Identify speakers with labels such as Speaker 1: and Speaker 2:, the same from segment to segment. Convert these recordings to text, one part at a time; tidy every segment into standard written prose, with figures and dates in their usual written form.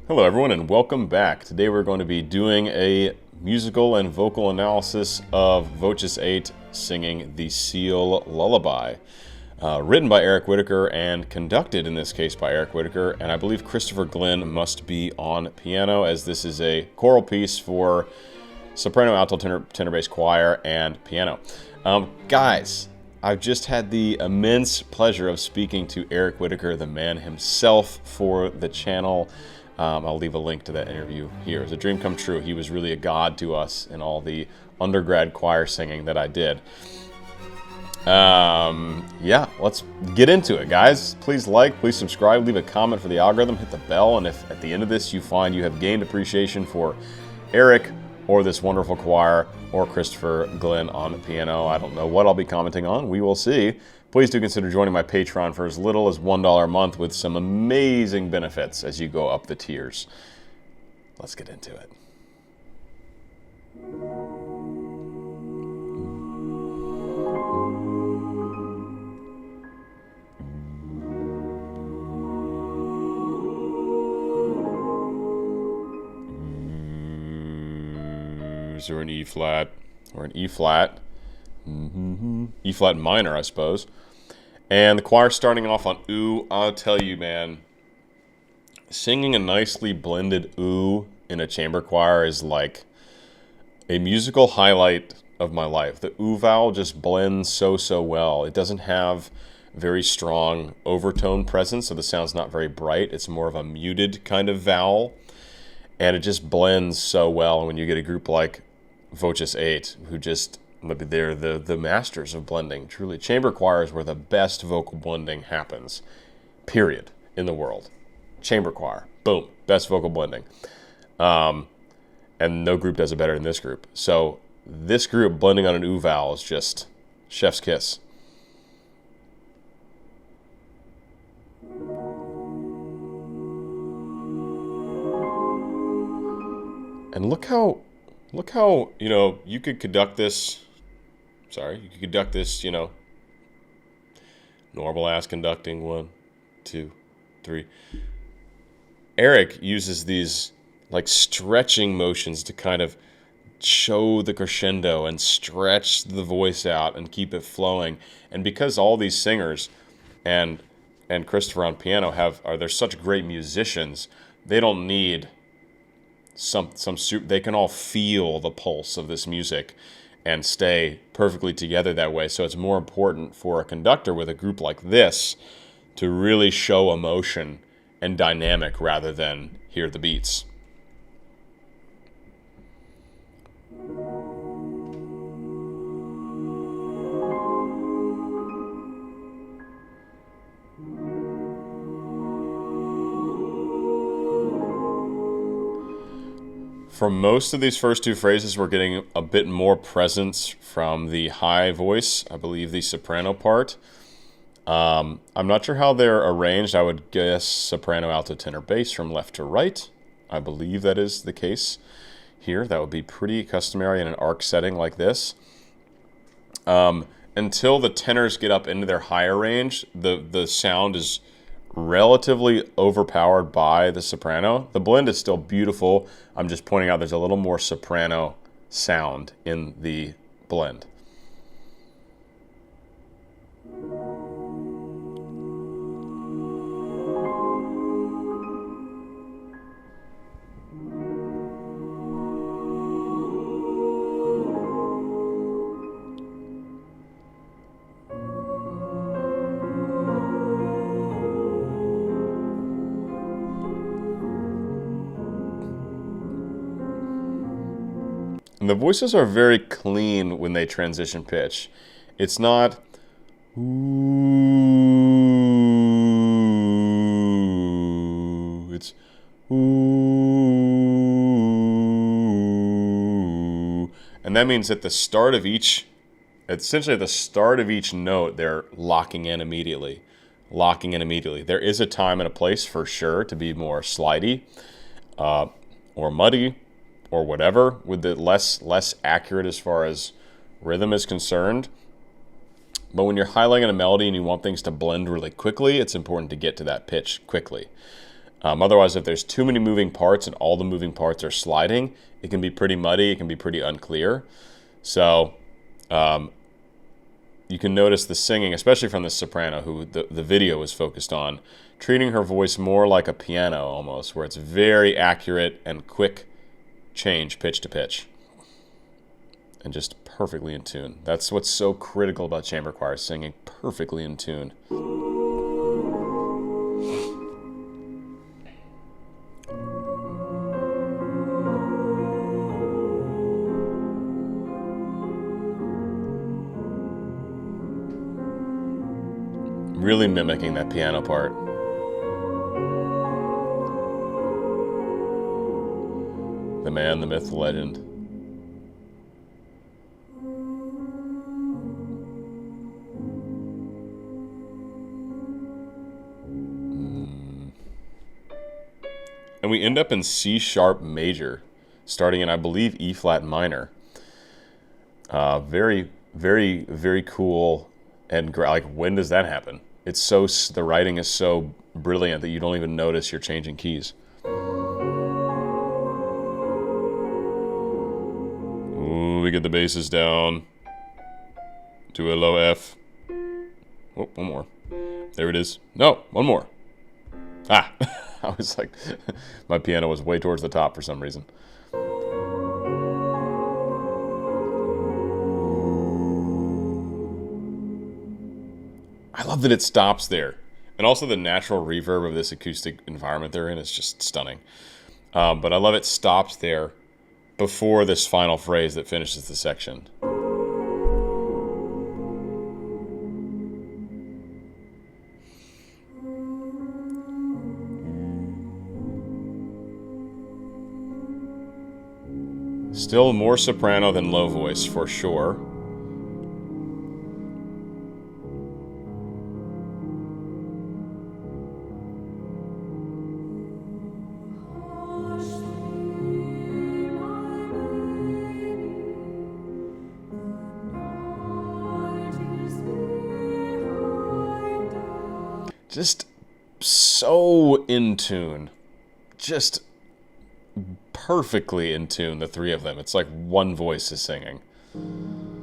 Speaker 1: Hello everyone and welcome back. Today we're going to be doing a musical and vocal analysis of Voces8 singing the Seal Lullaby. Written by Eric Whitacre and conducted in this case by Eric Whitacre, and I believe Christopher Glenn must be on piano, as this is a choral piece for soprano, alto, tenor bass choir, and piano. Guys, I've just had the immense pleasure of speaking to Eric Whitacre, the man himself, for the channel. I'll leave a link to that interview here. It's a dream come true. He was really a god to us in all the undergrad choir singing that I did. Yeah, let's get into it, guys. Please like, please subscribe, leave a comment for the algorithm, hit the bell, and if at the end of this you find you have gained appreciation for Eric or this wonderful choir or Christopher Glenn on the piano, I don't know what I'll be commenting on. We will see. Please do consider joining my Patreon for as little as $1 a month with some amazing benefits as you go up the tiers. Let's get into it. Is there an E flat or an E flat? E flat minor, I suppose. And the choir starting off on ooh. I'll tell you, man, singing a nicely blended ooh in a chamber choir is like a musical highlight of my life. The ooh vowel just blends so well. It doesn't have very strong overtone presence, so the sound's not very bright. It's more of a muted kind of vowel, and it just blends so well. And when you get a group like Voces8, who just, they're the masters of blending. Truly, chamber choir is where the best vocal blending happens, period, in the world. Chamber choir, boom, best vocal blending. And no group does it better than this group. So this group blending on an ooh vowel is just chef's kiss. And look how, you could conduct this. You could conduct this, normal ass conducting. 1, 2, 3. Eric uses these like stretching motions to kind of show the crescendo and stretch the voice out and keep it flowing. And because all these singers and Christopher on piano they're such great musicians, they don't need they can all feel the pulse of this music and stay perfectly together that way. So it's more important for a conductor with a group like this to really show emotion and dynamic rather than hear the beats. For most of these first two phrases, we're getting a bit more presence from the high voice, I believe the soprano part. I'm not sure how they're arranged. I would guess soprano, alto, tenor, bass from left to right. I believe that is the case here. That would be pretty customary in an arc setting like this. Until the tenors get up into their higher range, the sound is relatively overpowered by the soprano. The blend is still beautiful. I'm just pointing out there's a little more soprano sound in the blend. And the voices are very clean when they transition pitch. It's not ooh, it's ooh. And that means at the start of each, essentially at the start of each note, they're locking in immediately. There is a time and a place for sure to be more slidey or muddy, or whatever, with the less accurate as far as rhythm is concerned. But when you're highlighting a melody and you want things to blend really quickly, it's important to get to that pitch quickly. Otherwise, if there's too many moving parts and all the moving parts are sliding, it can be pretty muddy. It can be pretty unclear. So you can notice the singing, especially from the soprano, who the video is focused on, treating her voice more like a piano almost, where it's very accurate and quick change pitch to pitch. And just perfectly in tune. That's what's so critical about chamber choir, singing perfectly in tune. Really mimicking that piano part. The man, the myth, the legend. And we end up in C sharp major, starting in, I believe, E flat minor. Very, very, very cool. And like, when does that happen? It's so, the writing is so brilliant that you don't even notice you're changing keys. Ooh, we get the basses down to a low F. Oh, one more. There it is. No, one more. Ah, I was like, my piano was way towards the top for some reason. I love that it stops there. And also the natural reverb of this acoustic environment they're in is just stunning. But I love it stops there before this final phrase that finishes the section. Still more soprano than low voice, for sure. Just so in tune. Just perfectly in tune, the three of them. It's like one voice is singing. And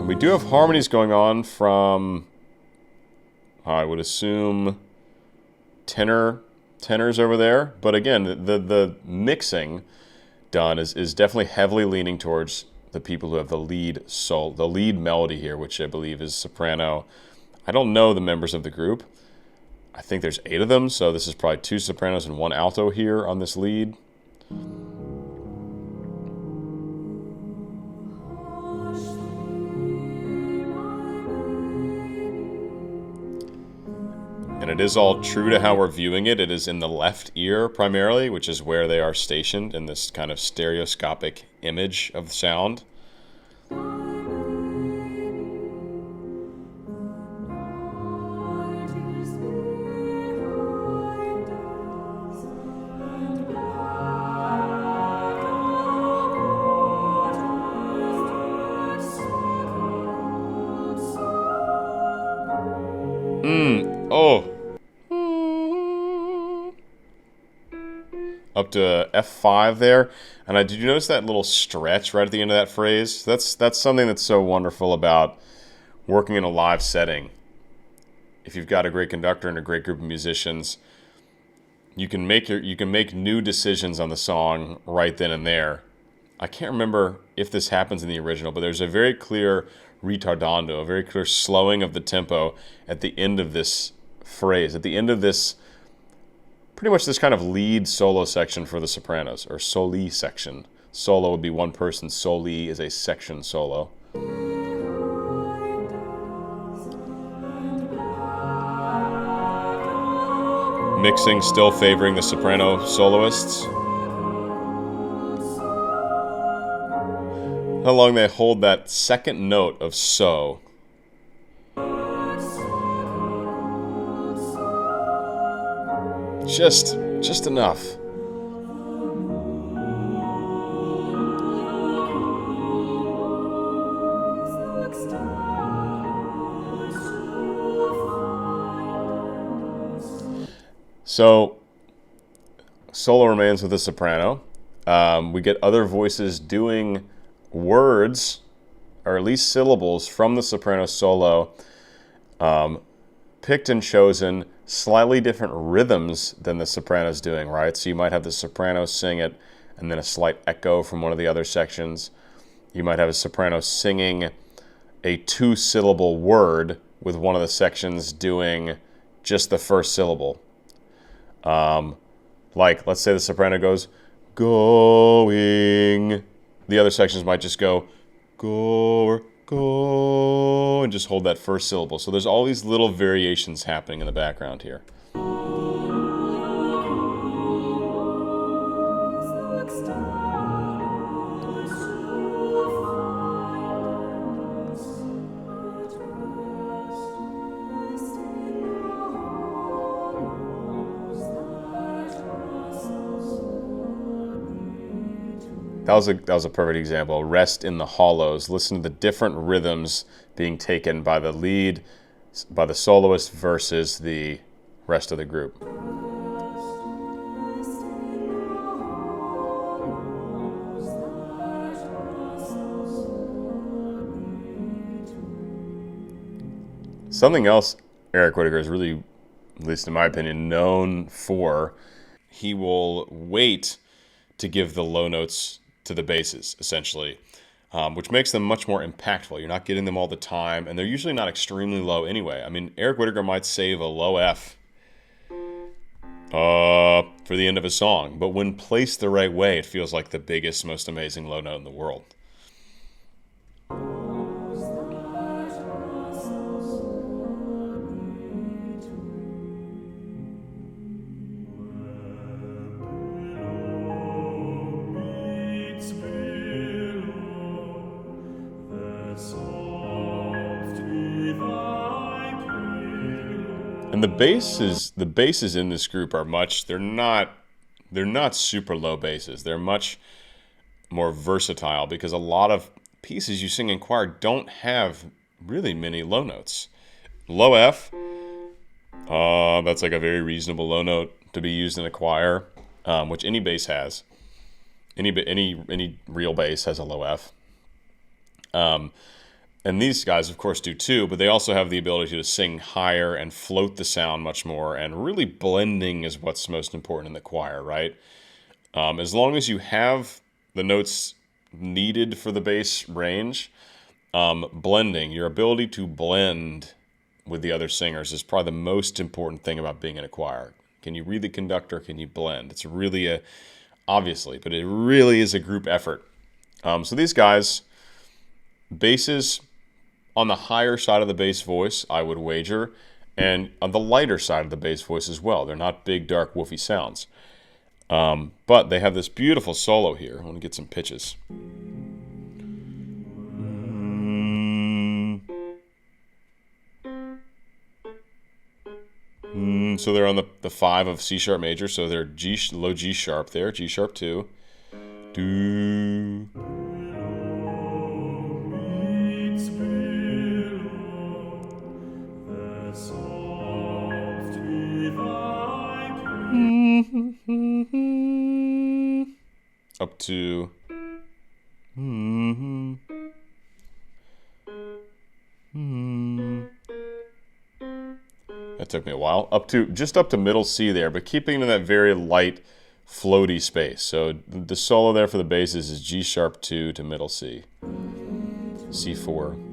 Speaker 1: we do have harmonies going on from, I would assume, tenors over there. But again, the mixing done is definitely heavily leaning towards the people who have the lead melody here, which I believe is soprano. I don't know the members of the group. I think there's 8 of them, so this is probably 2 sopranos and 1 alto here on this lead. And it is all true to how we're viewing it. It is in the left ear primarily, which is where they are stationed in this kind of stereoscopic image of sound. Up to F5 there. And did you notice that little stretch right at the end of that phrase? That's something that's so wonderful about working in a live setting. If you've got a great conductor and a great group of musicians, you can make new decisions on the song right then and there. I can't remember if this happens in the original, but there's a very clear ritardando, a very clear slowing of the tempo at the end of this phrase, at the end of this, pretty much this kind of lead solo section for the sopranos, or soli section. Solo would be one person, soli is a section solo. Mixing still favoring the soprano soloists. How long they hold that second note of so. Just enough. So solo remains with the soprano. We get other voices doing words, or at least syllables, from the soprano solo, picked and chosen slightly different rhythms than the soprano's doing, right? So you might have the soprano sing it and then a slight echo from one of the other sections. You might have a soprano singing a 2-syllable word with one of the sections doing just the first syllable. Like, let's say the soprano goes, going. The other sections might just go, go, go, and just hold that first syllable. So there's all these little variations happening in the background here. That was a perfect example. Rest in the hollows. Listen to the different rhythms being taken by the lead, by the soloist versus the rest of the group. Something else Eric Whitacre is really, at least in my opinion, known for, he will wait to give the low notes to the basses, essentially, which makes them much more impactful. You're not getting them all the time, and they're usually not extremely low anyway. I mean, Eric Whitacre might save a low F for the end of a song, but when placed the right way, it feels like the biggest, most amazing low note in the world. And the basses in this group are they're not super low basses. They're much more versatile because a lot of pieces you sing in choir don't have really many low notes. Low F, that's like a very reasonable low note to be used in a choir, which any bass has. Any real bass has a low F. And these guys, of course, do too, but they also have the ability to sing higher and float the sound much more, and really blending is what's most important in the choir, right? As long as you have the notes needed for the bass range, blending, your ability to blend with the other singers is probably the most important thing about being in a choir. Can you read the conductor? Can you blend? It's really obviously, but it really is a group effort. So these guys, basses on the higher side of the bass voice, I would wager, and on the lighter side of the bass voice as well. They're not big, dark, woofy sounds. But they have this beautiful solo here. I want to get some pitches. So they're on the 5 of C sharp major, so they're low G sharp there, G sharp 2. Do. Up to that took me a while. Just up to middle C there, but keeping in that very light, floaty space. So the solo there for the basses is G sharp 2 to middle C. C4.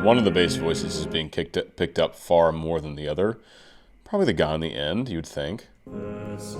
Speaker 1: One of the bass voices is being picked up far more than the other. Probably the guy on the end, you'd think. Looks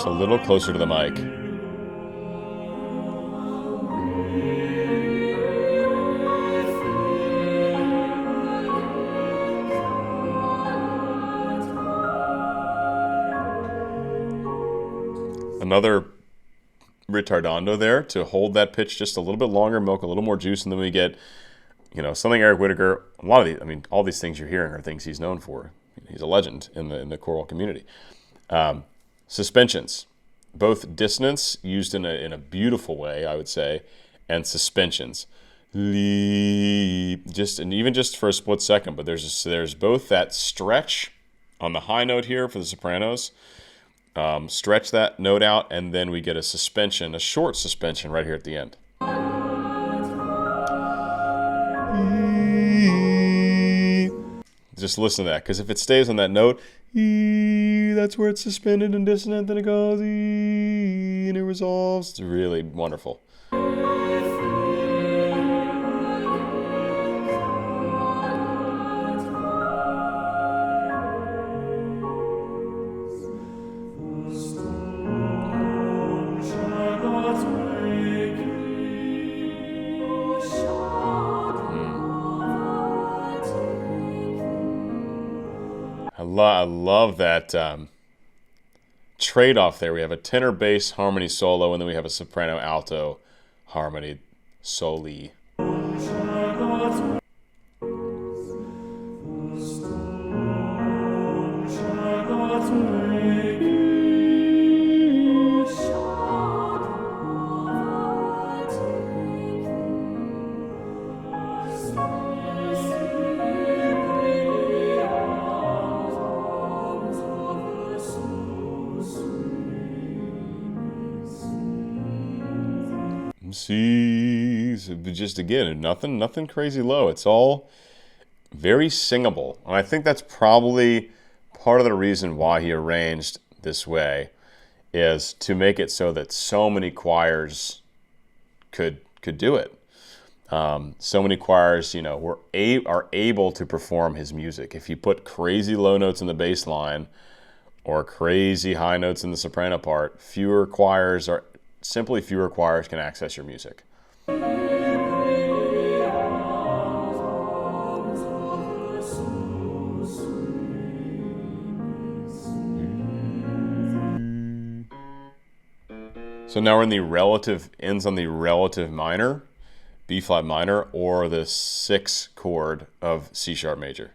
Speaker 1: a little closer to the mic. Another ritardando there to hold that pitch just a little bit longer, milk a little more juice, and then we get, something Eric Whitacre. A lot of these, all these things you're hearing are things he's known for. He's a legend in the choral community. Suspensions, both dissonance used in a beautiful way, I would say, and suspensions. Even just for a split second, but there's both that stretch on the high note here for the sopranos, stretch that note out, and then we get a suspension, a short suspension right here at the end. Just listen to that, because if it stays on that note, that's where it's suspended and dissonant, then it goes, and it resolves. It's really wonderful. I love that trade-off there. We have a tenor bass harmony solo, and then we have a soprano alto harmony soli. Just again, nothing crazy low. It's all very singable, and I think that's probably part of the reason why he arranged this way, is to make it so that so many choirs could do it. So many choirs, are able to perform his music. If you put crazy low notes in the bass line or crazy high notes in the soprano part, fewer choirs can access your music. So now we're in ends on the relative minor, B flat minor, or the 6th chord of C sharp major.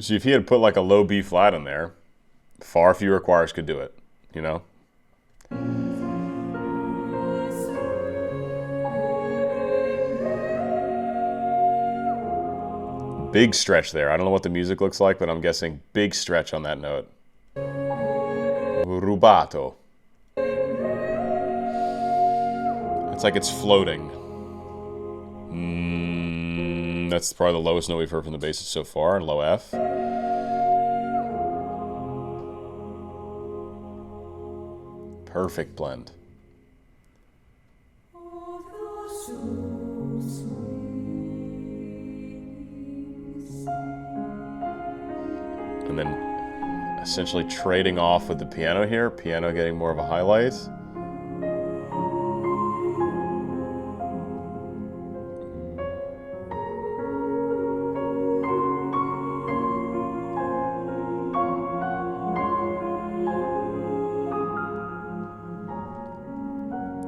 Speaker 1: So if he had put like a low B flat in there, far fewer choirs could do it, Big stretch there. I don't know what the music looks like, but I'm guessing big stretch on that note. Rubato. It's like it's floating. That's probably the lowest note we've heard from the basses so far, low F. Perfect blend. And then essentially trading off with the piano here, piano getting more of a highlight.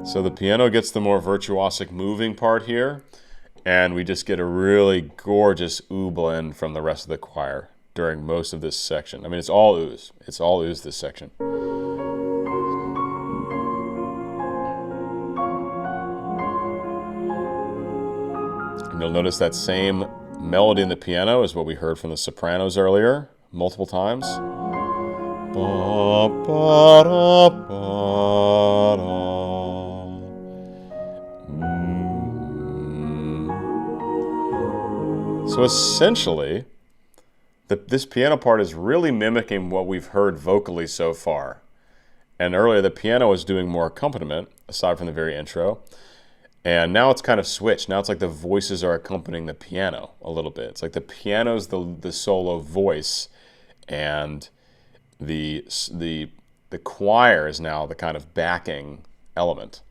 Speaker 1: So the piano gets the more virtuosic moving part here, and we just get a really gorgeous ooh blend from the rest of the choir during most of this section. I mean, it's all oohs. It's all oohs this section. And you'll notice that same melody in the piano is what we heard from the sopranos earlier, multiple times. Ba, ba, da, ba, da. So essentially, this piano part is really mimicking what we've heard vocally so far. And earlier, the piano was doing more accompaniment, aside from the very intro. And now it's kind of switched. Now it's like the voices are accompanying the piano a little bit. It's like the piano's the solo voice, and the choir is now the kind of backing element.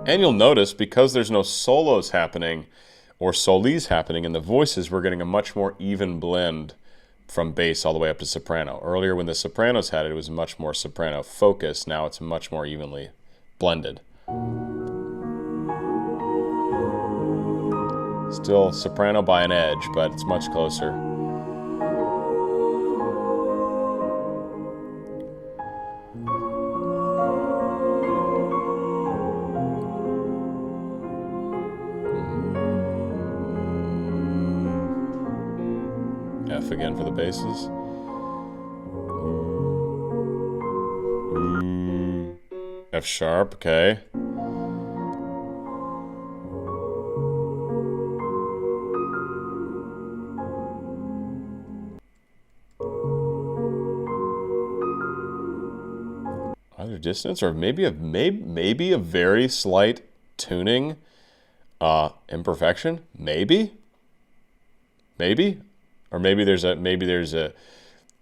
Speaker 1: And you'll notice, because there's no solos happening or solis happening in the voices, we're getting a much more even blend from bass all the way up to soprano. Earlier when the sopranos had it, it was much more soprano focused. Now it's much more evenly blended. Still soprano by an edge, but it's much closer. F again for the basses. F sharp, okay. Either dissonance or maybe a very slight tuning imperfection. Maybe. Or maybe there's a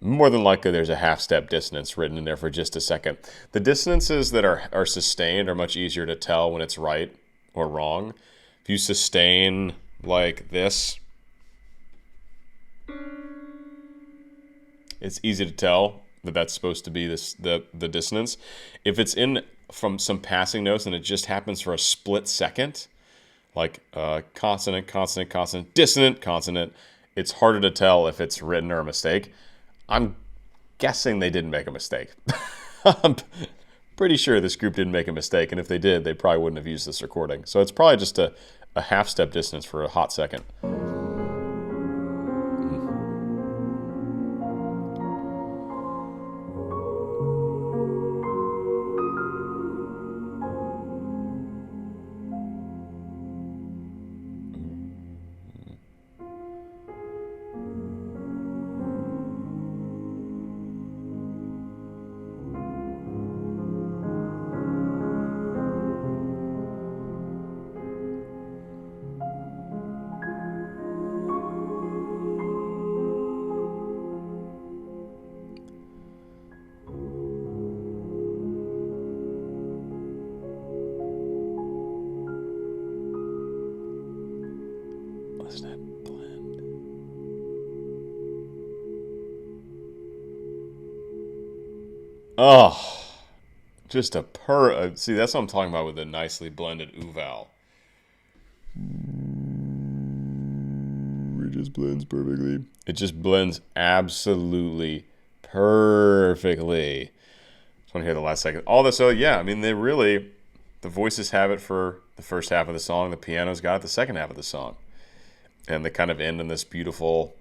Speaker 1: more than likely there's a half step dissonance written in there for just a second. The dissonances that are sustained are much easier to tell when it's right or wrong. If you sustain like this, it's easy to tell that that's supposed to be the dissonance. If it's in from some passing notes and it just happens for a split second, like consonant, consonant, consonant, dissonant, consonant, it's harder to tell if it's written or a mistake. I'm guessing they didn't make a mistake. I'm pretty sure this group didn't make a mistake, and if they did, they probably wouldn't have used this recording. So it's probably just a half-step dissonance for a hot second. That blend. Oh, just a see, that's what I'm talking about with a nicely blended uval. It just blends perfectly. It just blends absolutely perfectly. Just want to hear the last second. All this, so yeah, I mean, the voices have it for the first half of the song. The piano's got it the second half of the song. And they kind of end in this beautiful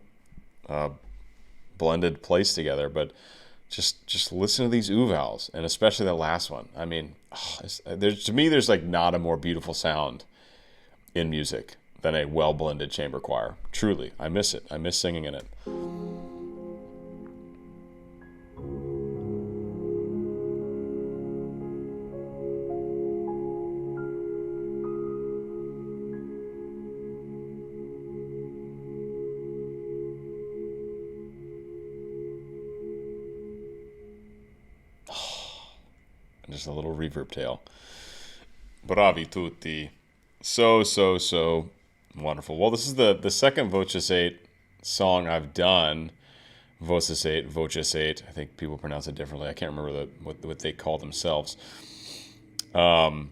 Speaker 1: blended place together. But just listen to these uvals, and especially the last one. I mean, to me, there's like not a more beautiful sound in music than a well-blended chamber choir. Truly, I miss it. I miss singing in it. Just a little reverb tail. Bravi tutti. So wonderful. Well, this is the second Voces8 song I've done. Voces8. I think people pronounce it differently. I can't remember what they call themselves. The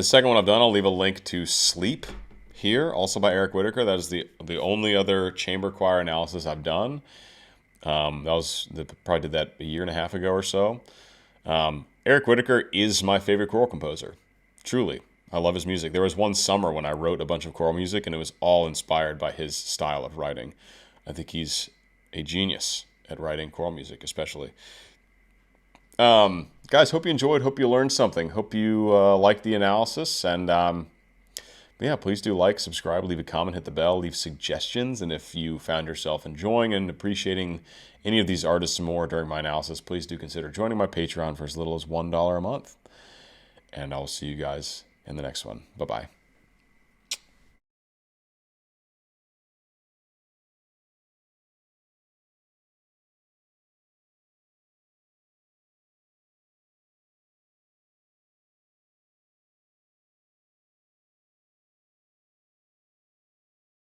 Speaker 1: second one I've done, I'll leave a link to Sleep here, also by Eric Whitacre. That is the only other chamber choir analysis I've done. Probably did that a year and a half ago or so. Eric Whitacre is my favorite choral composer. Truly. I love his music. There was one summer when I wrote a bunch of choral music, and it was all inspired by his style of writing. I think he's a genius at writing choral music, especially. Guys, hope you enjoyed. Hope you learned something. Hope you liked the analysis. And yeah, please do like, subscribe, leave a comment, hit the bell, leave suggestions. And if you found yourself enjoying and appreciating any of these artists more during my analysis, please do consider joining my Patreon for as little as $1 a month. And I'll see you guys in the next one. Bye-bye.